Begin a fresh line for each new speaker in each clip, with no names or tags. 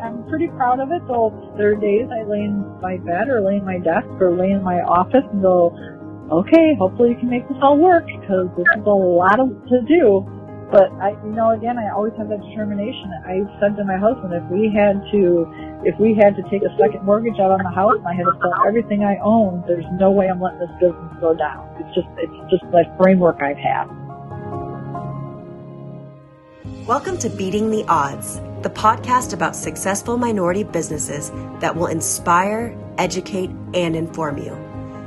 I'm pretty proud of it, though there are days I lay in my bed or lay in my desk or lay in my office and go, okay, hopefully you can make this all work, because this is a lot to do. But again, I always have that determination. I said to my husband, if we had to take a second mortgage out on the house and I had to sell everything I own, there's no way I'm letting this business go down. It's just that framework I've had.
Welcome to Beating the Odds, the podcast about successful minority businesses that will inspire, educate, and inform you.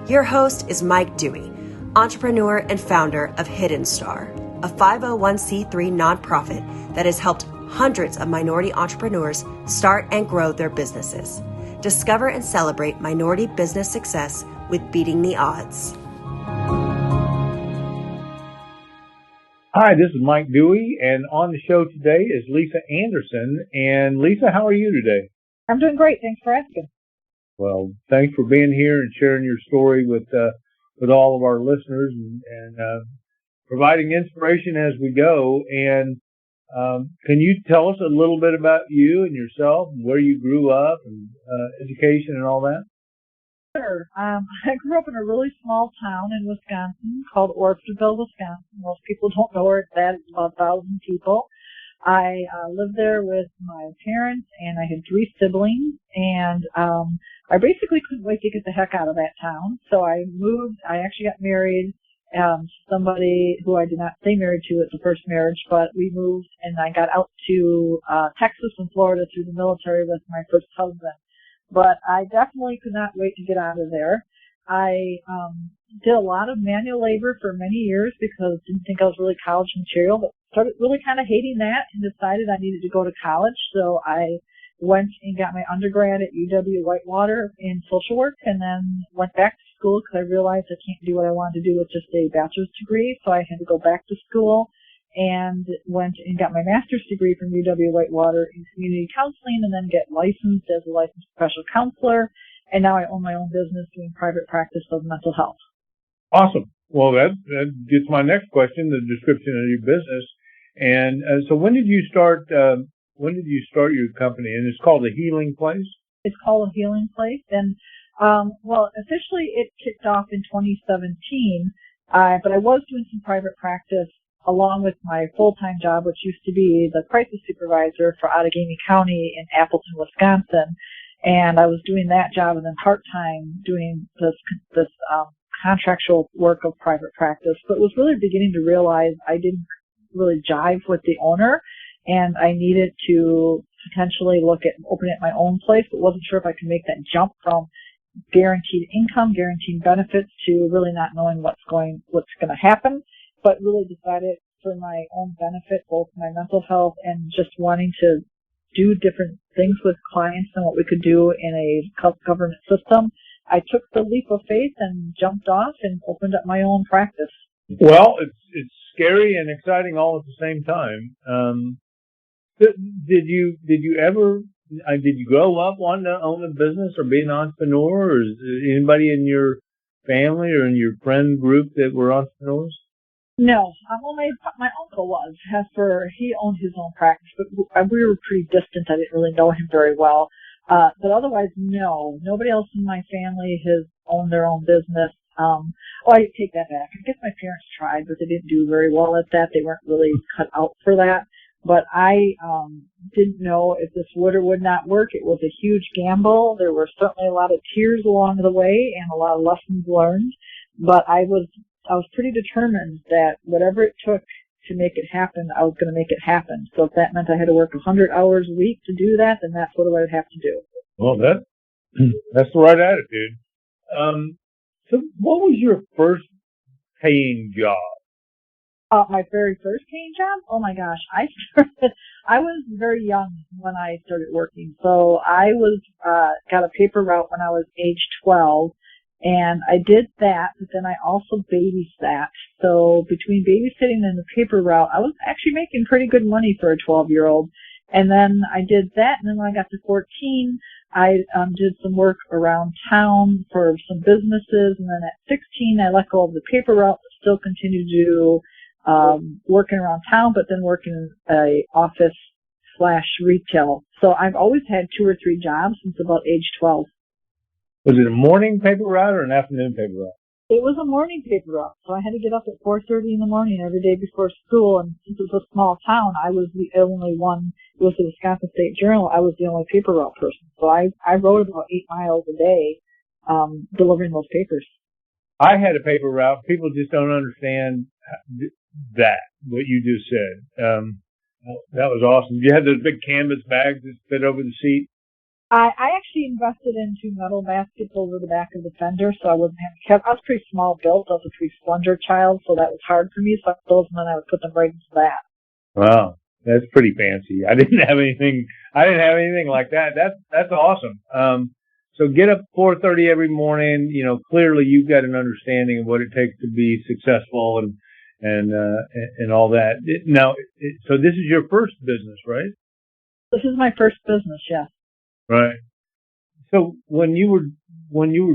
Your host is Mike Dewey, entrepreneur and founder of Hidden Star, a 501c3 nonprofit that has helped hundreds of minority entrepreneurs start and grow their businesses. Discover and celebrate minority business success with Beating the Odds.
Hi, this is Mike Dewey, and on the show today is Lisa Anderson. And Lisa, how are you today?
I'm doing great. Thanks for asking.
Well, thanks for being here and sharing your story with all of our listeners and providing inspiration as we go. And can you tell us a little bit about you and yourself, and where you grew up, and education and all that?
Sure. I grew up in a really small town in Wisconsin called Orfordville, Wisconsin. Most people don't know where it's at. It's about 1,000 people. I lived there with my parents, and I had 3 siblings, and I basically couldn't wait to get the heck out of that town. So I moved. I actually got married to somebody who I did not stay married to at the first marriage, but we moved, and I got out to Texas and Florida through the military with my first husband. But I definitely could not wait to get out of there. I did a lot of manual labor for many years because I didn't think I was really college material, but started really kind of hating that and decided I needed to go to college. So I went and got my undergrad at UW-Whitewater in social work, and then went back to school because I realized I can't do what I wanted to do with just a bachelor's degree. So I had to go back to school and went and got my master's degree from UW-Whitewater in community counseling, and then get licensed as a licensed professional counselor. And now I own my own business doing private practice of mental health.
Awesome. Well, that gets my next question, the description of your business. And so when did you start your company? And it's called The Healing Place?
It's called The Healing Place. And, officially it kicked off in 2017, but I was doing some private practice along with my full-time job, which used to be the crisis supervisor for Outagamie County in Appleton, Wisconsin. And I was doing that job and then part-time doing this contractual work of private practice. But was really beginning to realize I didn't really jive with the owner, and I needed to potentially look at opening my own place, but wasn't sure if I could make that jump from guaranteed income, guaranteed benefits, to really not knowing what's going to happen. But really decided for my own benefit, both my mental health and just wanting to do different things with clients than what we could do in a government system, I took the leap of faith and jumped off and opened up my own practice.
Well, it's scary and exciting all at the same time. Did you grow up wanting to own a business or be an entrepreneur, or is there anybody in your family or in your friend group that were entrepreneurs?
No, my uncle was. He owned his own practice, but we were pretty distant. I didn't really know him very well. But otherwise, no. Nobody else in my family has owned their own business. I take that back. I guess my parents tried, but they didn't do very well at that. They weren't really cut out for that. But I didn't know if this would or would not work. It was a huge gamble. There were certainly a lot of tears along the way and a lot of lessons learned. But I was pretty determined that whatever it took to make it happen, I was going to make it happen. So if that meant I had to work 100 hours a week to do that, then that's what I would have to do.
Well, that's the right attitude. So what was your first paying job?
My very first paying job? Oh my gosh. I was very young when I started working. So I got a paper route when I was age 12. And I did that, but then I also babysat. So between babysitting and the paper route, I was actually making pretty good money for a 12-year-old. And then I did that, and then when I got to 14, I did some work around town for some businesses. And then at 16, I let go of the paper route, but still continued to do working around town, but then working in an office retail. So I've always had 2 or 3 jobs since about age 12.
Was it a morning paper route or an afternoon paper route?
It was a morning paper route, so I had to get up at 4:30 in the morning every day before school. And since it was a small town, I was the only one. It was the Wisconsin State Journal. I was the only paper route person, so I wrote about 8 miles a day, delivering those papers.
I had a paper route. People just don't understand that, what you just said. That was awesome. You had those big canvas bags that fit over the seat?
I actually invested into metal baskets over the back of the fender, so I wasn't handicapped. I was pretty small built. I was a pretty slender child, so that was hard for me. So I put those, and then I would put them right into that.
Wow, that's pretty fancy. I didn't have anything like that. That's awesome. So get up 4:30 every morning. You know, clearly you've got an understanding of what it takes to be successful and all that. Now, so this is your first business, right?
This is my first business, yes.
Right. So when you were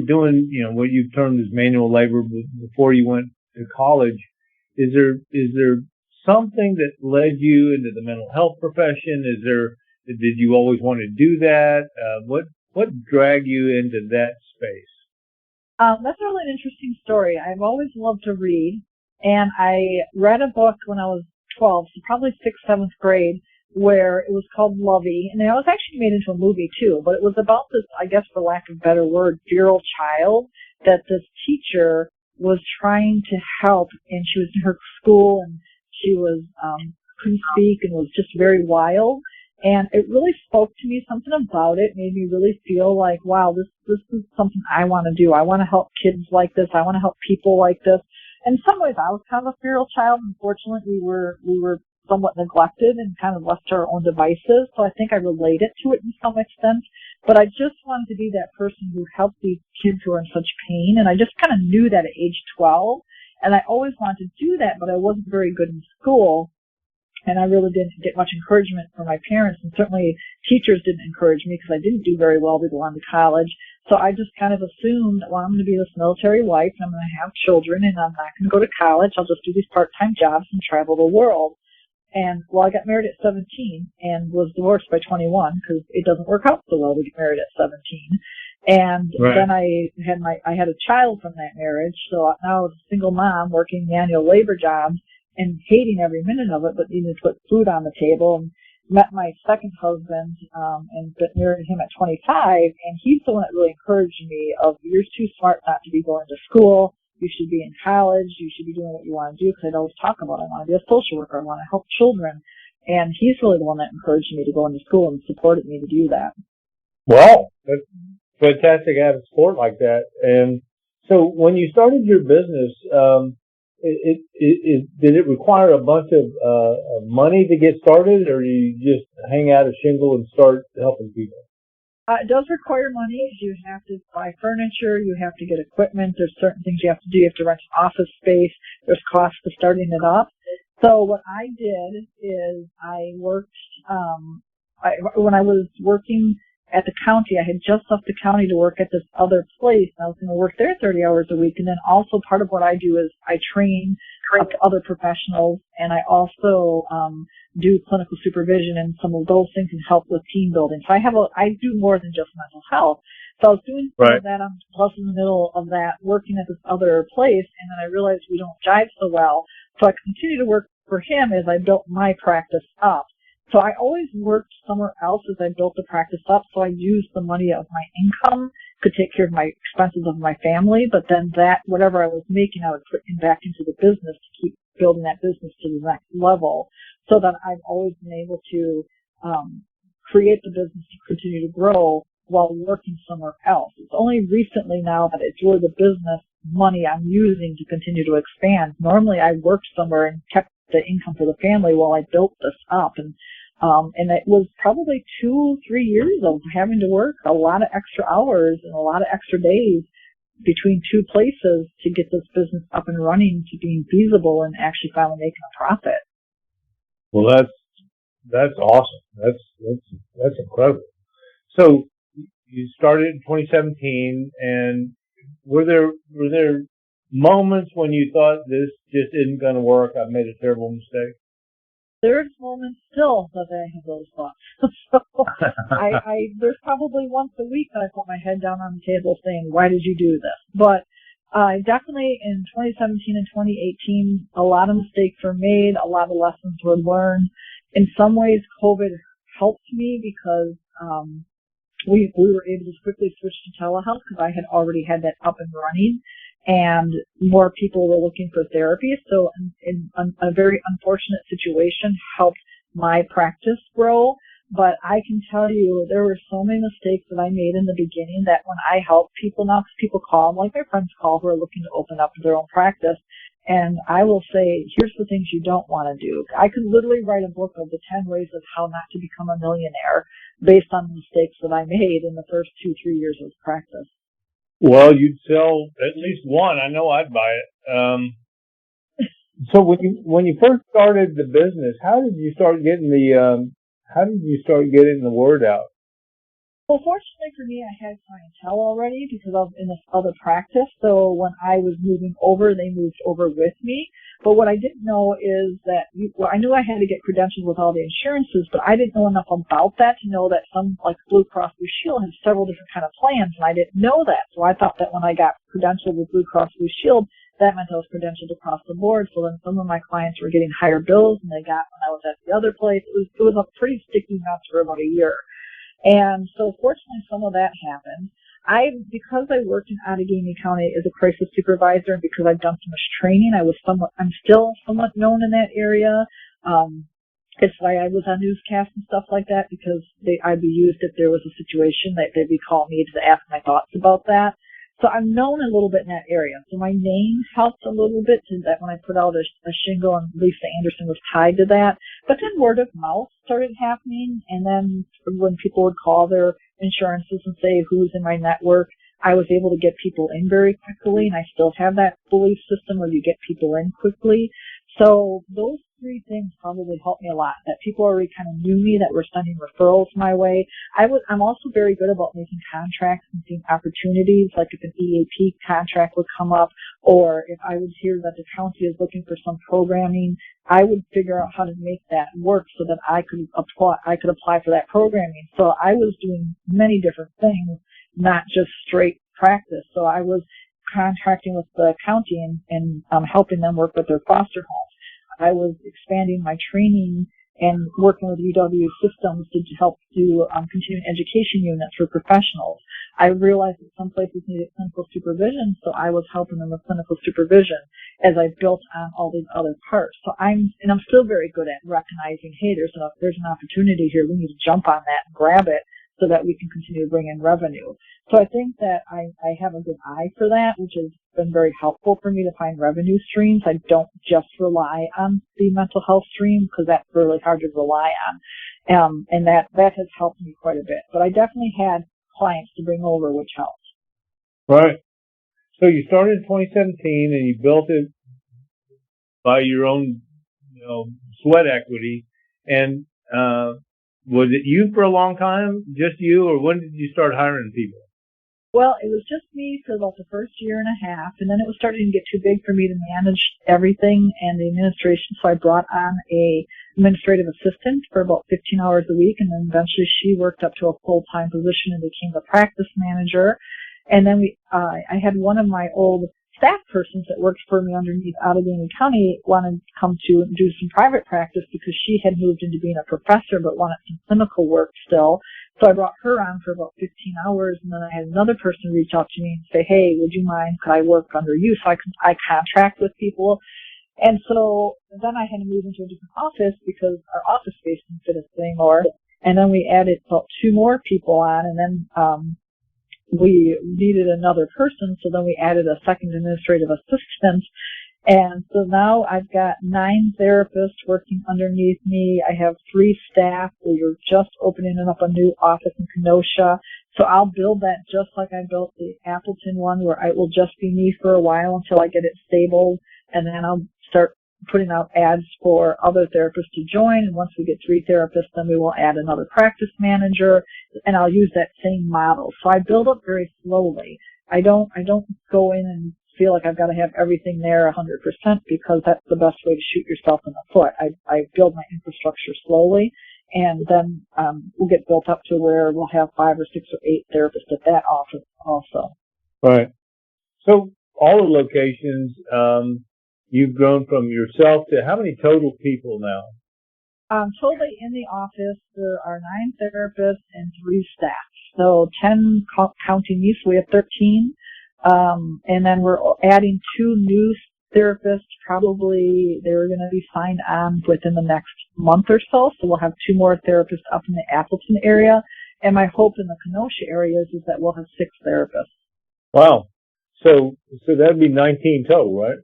doing, you know, what you termed as manual labor before you went to college, is there something that led you into the mental health profession? Did you always want to do that? What dragged you into that space?
That's a really interesting story. I've always loved to read, and I read a book when I was 12, so probably 6th, 7th grade, where it was called Lovey, and it was actually made into a movie too, but it was about this, I guess for lack of a better word, feral child that this teacher was trying to help, and she was in her school, and she was, couldn't speak and was just very wild, and it really spoke to me. Something about it made me really feel like, wow, this is something I want to do. I want to help kids like this. I want to help people like this. In some ways, I was kind of a feral child. Unfortunately, we were somewhat neglected and kind of left to our own devices. So I think I related to it in some extent. But I just wanted to be that person who helped these kids who are in such pain. And I just kind of knew that at age 12. And I always wanted to do that, but I wasn't very good in school. And I really didn't get much encouragement from my parents. And certainly teachers didn't encourage me because I didn't do very well to go on to college. So I just kind of assumed, well, I'm going to be this military wife and I'm going to have children and I'm not going to go to college. I'll just do these part-time jobs and travel the world. And, well, I got married at 17 and was divorced by 21 because it doesn't work out so well to get married at 17. And right. Then I had a child from that marriage. So now I was a single mom working manual labor jobs and hating every minute of it, but needing to put food on the table. And met my second husband, and married him at 25. And he's the one that really encouraged me of, you're too smart not to be going to school. You should be in college. You should be doing what you want to do. Because I'd always talk about, I want to be a social worker. I want to help children. And he's really the one that encouraged me to go into school and supported me to do that.
Wow, that's fantastic to have support like that. And so when you started your business, did it require a bunch of money to get started, or do you just hang out a shingle and start helping people?
It does require money. You have to buy furniture. You have to get equipment. There's certain things you have to do. You have to rent an office space. There's costs to starting it up. So what I did is I worked, when I was working at the county, I had just left the county to work at this other place. And I was going to work there 30 hours a week. And then also part of what I do is I train up other professionals, and I also do clinical supervision and some of those things and help with team building. So I do more than just mental health. So I was doing some of that. I'm plus in the middle of that, working at this other place, and then I realized we don't jive so well. So I continued to work for him as I built my practice up. So I always worked somewhere else as I built the practice up, so I used the money of my income to take care of my expenses of my family, but then that, whatever I was making, I would put back into the business to keep building that business to the next level, so that I've always been able to create the business to continue to grow while working somewhere else. It's only recently now that it's really the business money I'm using to continue to expand. Normally I worked somewhere and kept the income for the family while I built this up, and it was probably 2-3 years of having to work a lot of extra hours and a lot of extra days between two places to get this business up and running to being feasible and actually finally making a profit.
Well, that's awesome. That's incredible. So you started in 2017, and were there moments when you thought this just isn't going to work? I've made a terrible mistake.
there's moments still that I have those thoughts. So there's probably once a week that I put my head down on the table saying, why did you do this? But definitely in 2017 and 2018, a lot of mistakes were made, a lot of lessons were learned. In some ways, COVID helped me because we were able to quickly switch to telehealth because I had already had that up and running, and more people were looking for therapy. So in a very unfortunate situation helped my practice grow. But I can tell you there were so many mistakes that I made in the beginning that when I help people now, because people call, like my friends call, who are looking to open up their own practice, and I will say, here's the things you don't want to do. I could literally write a book of the 10 ways of how not to become a millionaire based on the mistakes that I made in the first 2-3 years of practice.
Well, you'd sell at least one. I know I'd buy it. So when you first started the business, how did you start getting the word out?
Well, fortunately for me, I had clientele already because I was in this other practice. So when I was moving over, they moved over with me. But what I didn't know is that, I knew I had to get credentials with all the insurances, but I didn't know enough about that to know that some, like Blue Cross Blue Shield, has several different kind of plans, and I didn't know that. So I thought that when I got credentialed with Blue Cross Blue Shield, that meant I was credentialed across the board. So then some of my clients were getting higher bills than they got when I was at the other place. It was a pretty sticky mess for about a year. And so fortunately some of that happened. Because I worked in Outagamie County as a crisis supervisor and because I've done so much training, I'm still somewhat known in that area. It's why I was on newscasts and stuff like that because I'd be used if there was a situation that they'd be calling me to ask my thoughts about that. So I'm known a little bit in that area. So my name helped a little bit to that when I put out a shingle, and Lisa Anderson was tied to that. But then word of mouth started happening, and then when people would call their insurances and say who's in my network, I was able to get people in very quickly, and I still have that belief system where you get people in quickly. So those three things probably helped me a lot, that people already kind of knew me, that were sending referrals my way. I'm also very good about making contracts and seeing opportunities, like if an EAP contract would come up, or if I would hear that the county is looking for some programming, I would figure out how to make that work so that I could apply for that programming. So I was doing many different things, not just straight practice. So I was contracting with the county and helping them work with their foster homes. I was expanding my training and working with UW systems to help do continuing education units for professionals. I realized that some places needed clinical supervision, so I was helping them with clinical supervision as I built on all these other parts. So I'm still very good at recognizing, hey, there's an opportunity here. We need to jump on that and grab it so that we can continue to bring in revenue. So I think that I have a good eye for that, which has been very helpful for me to find revenue streams. I don't just rely on the mental health stream because that's really hard to rely on. And that has helped me quite a bit. But I definitely had clients to bring over, which helped.
Right. So you started in 2017 and you built it by your own, sweat equity. And, was it you for a long time? Just you? Or when did you start hiring people?
Well, it was just me for about the first year and a half, and then it was starting to get too big for me to manage everything and the administration, so I brought on a administrative assistant for about 15 hours a week, and then eventually she worked up to a full-time position and became the practice manager. And then I had one of my old staff persons that worked for me underneath Outagamie County wanted to come to do some private practice because she had moved into being a professor but wanted some clinical work still. So I brought her on for about 15 hours, and then I had another person reach out to me and say, hey, would you mind, could I work under you? So I contract with people. And so then I had to move into a different office because our office space didn't fit us anymore. And then we added about 2 more people on, and then we needed another person, so then we added a second administrative assistant. And so now I've got 9 therapists working underneath me. I have 3 staff. We are just opening up a new office in Kenosha. So I'll build that just like I built the Appleton one, where it will just be me for a while until I get it stable. And then I'll start putting out ads for other therapists to join. And once we get 3 therapists, then we will add another practice manager. And I'll use that same model. So I build up very slowly. I don't go in and feel like I've got to have everything there 100% because that's the best way to shoot yourself in the foot. I build my infrastructure slowly, and then we'll get built up to where we'll have 5 or 6 or 8 therapists at that office also.
Right. So all the locations, you've grown from yourself to how many total people now?
Totally in the office, there are 9 therapists and 3 staff. So 10 counting me, so we have 13. And then we're adding 2 new therapists. Probably they're going to be signed on within the next month or so. So we'll have 2 more therapists up in the Appleton area. And my hope in the Kenosha areas is that we'll have 6 therapists.
Wow. So that'd be 19 total, right?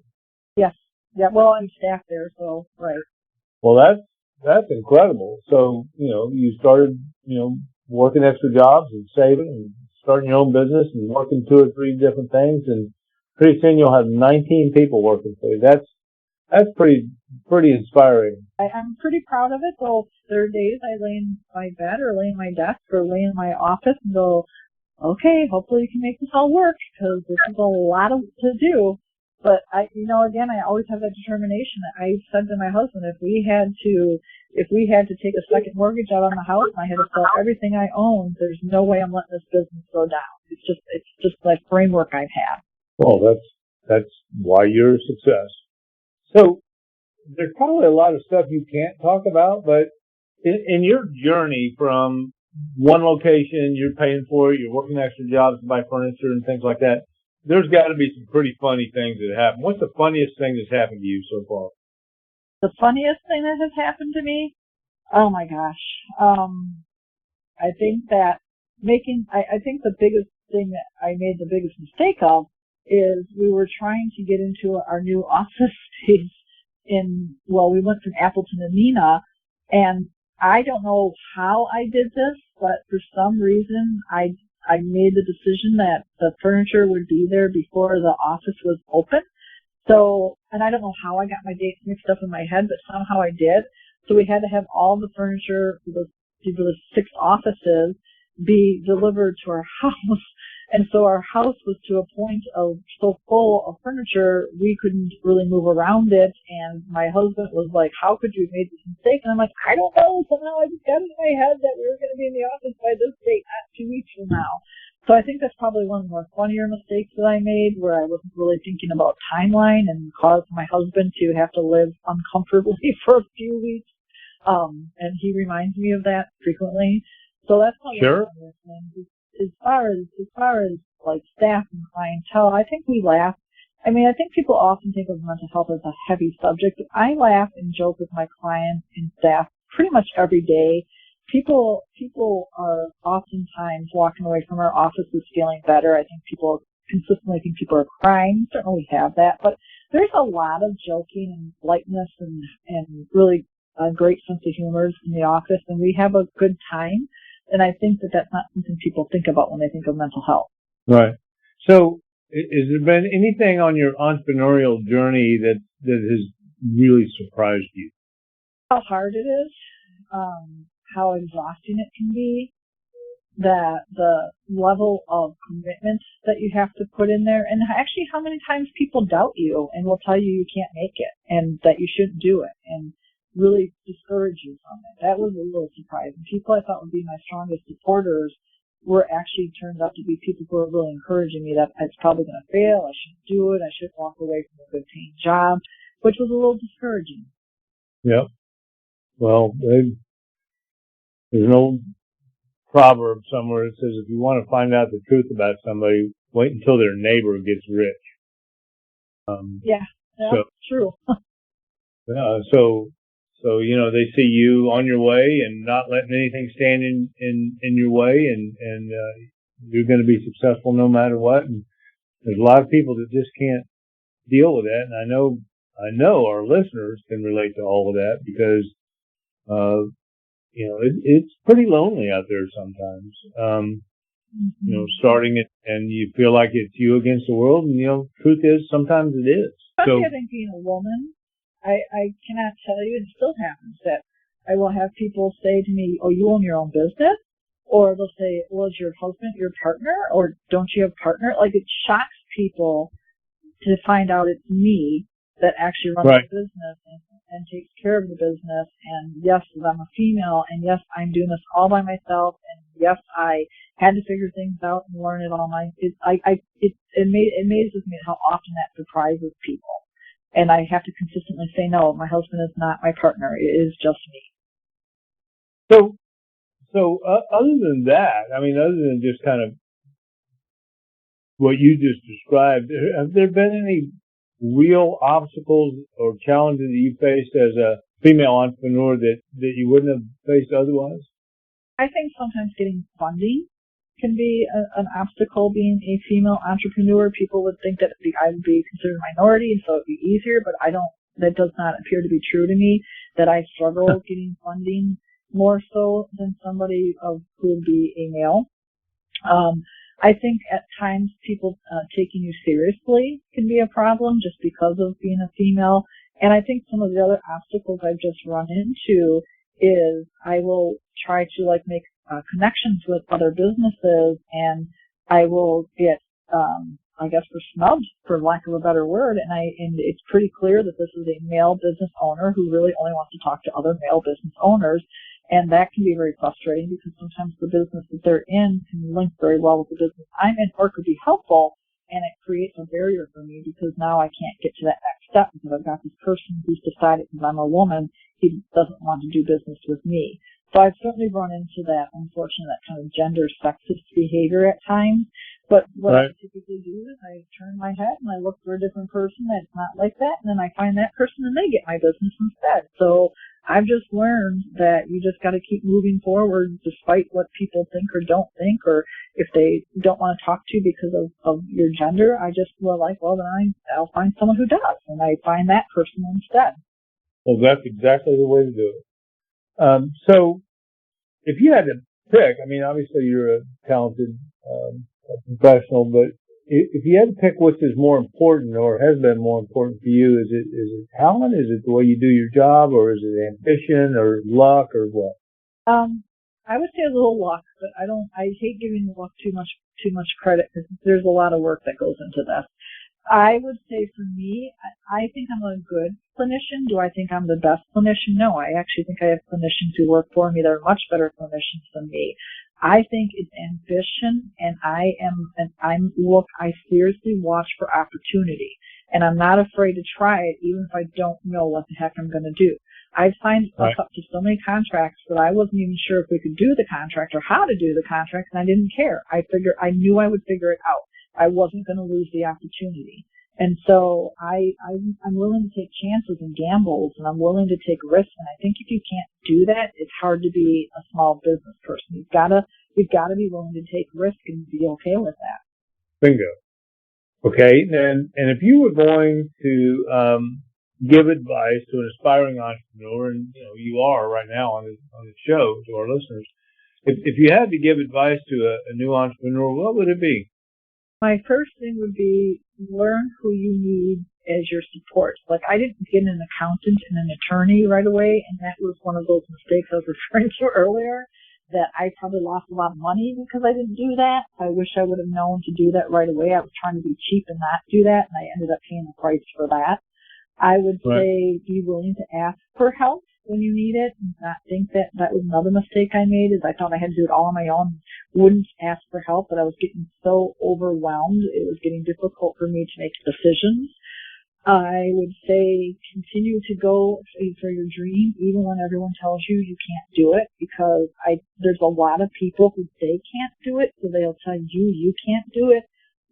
Yes. Yeah. Well, I'm staff there, so right.
Well, that's incredible. So, you started, working extra jobs and saving and starting your own business and working 2 or 3 different things, and pretty soon you'll have 19 people working for you. That's pretty inspiring.
I'm pretty proud of it. So there are days I lay in my bed or lay in my desk or lay in my office and go, okay, hopefully we can make this all work because this is a lot to do. But again, I always have that determination. I said to my husband, if we had to take a second mortgage out on the house and I had to sell everything I own, there's no way I'm letting this business go down. It's just that framework I've had.
Well, that's why you're a success. So there's probably a lot of stuff you can't talk about, but in your journey from one location, you're paying for it, you're working extra jobs to buy furniture and things like that, there's got to be some pretty funny things that happen. What's the funniest thing that's happened to you so far?
The funniest thing that has happened to me? Oh my gosh. I think the biggest thing that I made the biggest mistake of is we were trying to get into our new office space we went from Appleton to Neenah, and I don't know how I did this, but for some reason I made the decision that the furniture would be there before the office was open. So, and I don't know how I got my dates mixed up in my head, but somehow I did. So we had to have all the furniture for the 6 offices be delivered to our house. And so our house was to a point of so full of furniture, we couldn't really move around it. And my husband was like, how could you have made this mistake? And I'm like, I don't know. Somehow I just got it in my head that we were going to be in the office by this date, not 2 weeks from now. So I think that's probably one of the more funnier mistakes that I made, where I wasn't really thinking about timeline and caused my husband to have to live uncomfortably for a few weeks. And he reminds me of that frequently. So that's probably one of the things. As far as like staff and clientele, I think we laugh. I mean, I think people often think of mental health as a heavy subject, but I laugh and joke with my clients and staff pretty much every day. People are oftentimes walking away from our offices feeling better. I think people consistently think people are crying. Certainly we have that, but there's a lot of joking and lightness and really a great sense of humor in the office, and we have a good time. And I think that that's not something people think about when they think of mental health. Right.
So, has there been anything on your entrepreneurial journey that has really surprised you?
How hard it is, how exhausting it can be, that the level of commitment that you have to put in there, and actually how many times people doubt you and will tell you can't make it and that you shouldn't do it, and really discourage you from it. That was a little surprising. People I thought would be my strongest supporters were actually turned out to be people who were really encouraging me that it's probably going to fail, I shouldn't do it, I shouldn't walk away from a good paying job, which was a little discouraging.
Yeah. Well, there's an old proverb somewhere that says if you want to find out the truth about somebody, wait until their neighbor gets rich.
True.
So, they see you on your way and not letting anything stand in your way, and you're going to be successful no matter what. And there's a lot of people that just can't deal with that. And I know our listeners can relate to all of that because, it's pretty lonely out there sometimes. Starting it and you feel like it's you against the world. And, truth is sometimes it is.
Especially I think being a woman. I cannot tell you, it still happens that I will have people say to me, oh, you own your own business? Or they'll say, well, is your husband your partner? Or don't you have a partner? Like, it shocks people to find out it's me that actually runs
right.
the business and takes care of the business. And yes, I'm a female, and yes, I'm doing this all by myself, and yes, I had to figure things out and learn it all. It amazes me how often that surprises people. And I have to consistently say, no, my husband is not my partner. It is just me.
So other than that, I mean, other than just kind of what you just described, have there been any real obstacles or challenges that you faced as a female entrepreneur that you wouldn't have faced otherwise?
I think sometimes getting funding can be an obstacle. Being a female entrepreneur, people would think that I would be considered a minority, and so it'd be easier. But I don't. That does not appear to be true to me. That I struggle getting funding more so than somebody who would be a male. I think at times people taking you seriously can be a problem just because of being a female. And I think some of the other obstacles I've just run into is I will try to make connections with other businesses, and I will get, I guess, snubbed, for lack of a better word. And it's pretty clear that this is a male business owner who really only wants to talk to other male business owners. And that can be very frustrating because sometimes the business that they're in can link very well with the business I'm in or could be helpful, and it creates a barrier for me because now I can't get to that next step because I've got this person who's decided because I'm a woman, he doesn't want to do business with me. So I've certainly run into that, unfortunately, that kind of gender sexist behavior at times. But what I typically do is I turn my head and I look for a different person that's not like that, and then I find that person and they get my business instead. So I've just learned that you just got to keep moving forward despite what people think or don't think, or if they don't want to talk to you because of your gender. I just then I'll find someone who does, and I find that person instead.
Well, that's exactly the way to do it. So if you had to pick, I mean, obviously you're a talented professional, but if you had to pick which is more important or has been more important for you, is it talent? Is it the way you do your job, or is it ambition or luck or what?
I would say a little luck, but I hate giving luck too much credit because there's a lot of work that goes into this. I would say for me, I think I'm a good clinician. Do I think I'm the best clinician? No, I actually think I have clinicians who work for me that are much better clinicians than me. I think it's ambition, and I seriously watch for opportunity, and I'm not afraid to try it even if I don't know what the heck I'm going to do. I've signed up to so many contracts that I wasn't even sure if we could do the contract or how to do the contract, and I didn't care. I knew I would figure it out. I wasn't going to lose the opportunity. And so I'm willing to take chances and gambles, and I'm willing to take risks. And I think if you can't do that, it's hard to be a small business person. You've got to be willing to take risks and be okay with that.
Bingo. Okay. And if you were going to give advice to an aspiring entrepreneur, and you are right now on the show to our listeners, if you had to give advice to a new entrepreneur, what would it be?
My first thing would be learn who you need as your support. I didn't get an accountant and an attorney right away, and that was one of those mistakes I was referring to earlier, that I probably lost a lot of money because I didn't do that. I wish I would have known to do that right away. I was trying to be cheap and not do that, and I ended up paying the price for that. I would say be willing to ask for help when you need it, and not think that was another mistake I made, is I thought I had to do it all on my own, wouldn't ask for help, but I was getting so overwhelmed, it was getting difficult for me to make decisions. I would say continue to go for your dream, even when everyone tells you you can't do it, because there's a lot of people who say can't do it, so they'll tell you can't do it,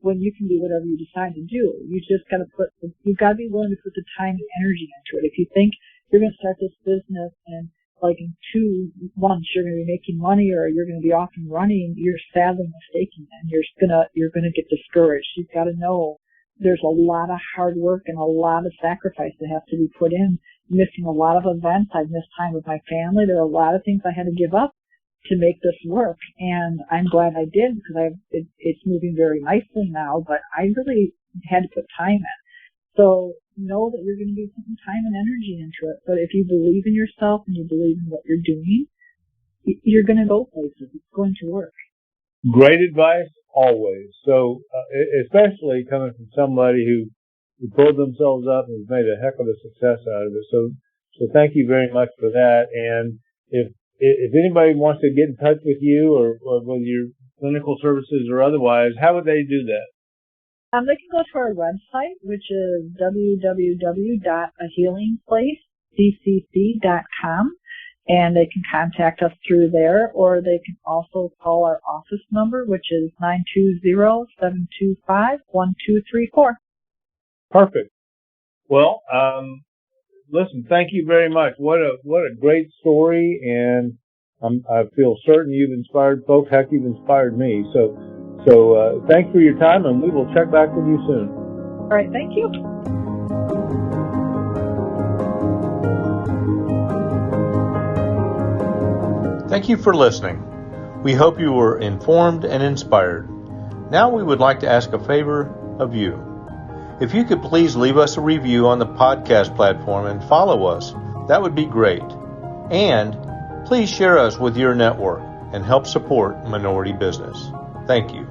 when you can do whatever you decide to do. You just got to you've got to be willing to put the time and energy into it. If you think you're going to start this business and in 2 months you're going to be making money or you're going to be off and running, you're sadly mistaken, and you're going to get discouraged. You've got to know there's a lot of hard work and a lot of sacrifice that has to be put in. Missing a lot of events. I've missed time with my family. There are a lot of things I had to give up to make this work, and I'm glad I did because it's moving very nicely now, but I really had to put time in. So know that you're going to be putting time and energy into it, but if you believe in yourself and you believe in what you're doing, you're going to go places. It's going to work.
Great advice, always. So, especially coming from somebody who pulled themselves up and have made a heck of a success out of it. So thank you very much for that. And if anybody wants to get in touch with you or with your clinical services or otherwise, how would they do that?
They can go to our website, which is www.ahealingplacecc.com, and they can contact us through there, or they can also call our office number, which is 920-725-1234.
Perfect. Well, listen, thank you very much. What a great story, and I feel certain you've inspired folks. Heck, you've inspired me. So thanks for your time, and we will check back with you soon.
All right, thank you.
Thank you for listening. We hope you were informed and inspired. Now we would like to ask a favor of you. If you could please leave us a review on the podcast platform and follow us, that would be great. And please share us with your network and help support minority business. Thank you.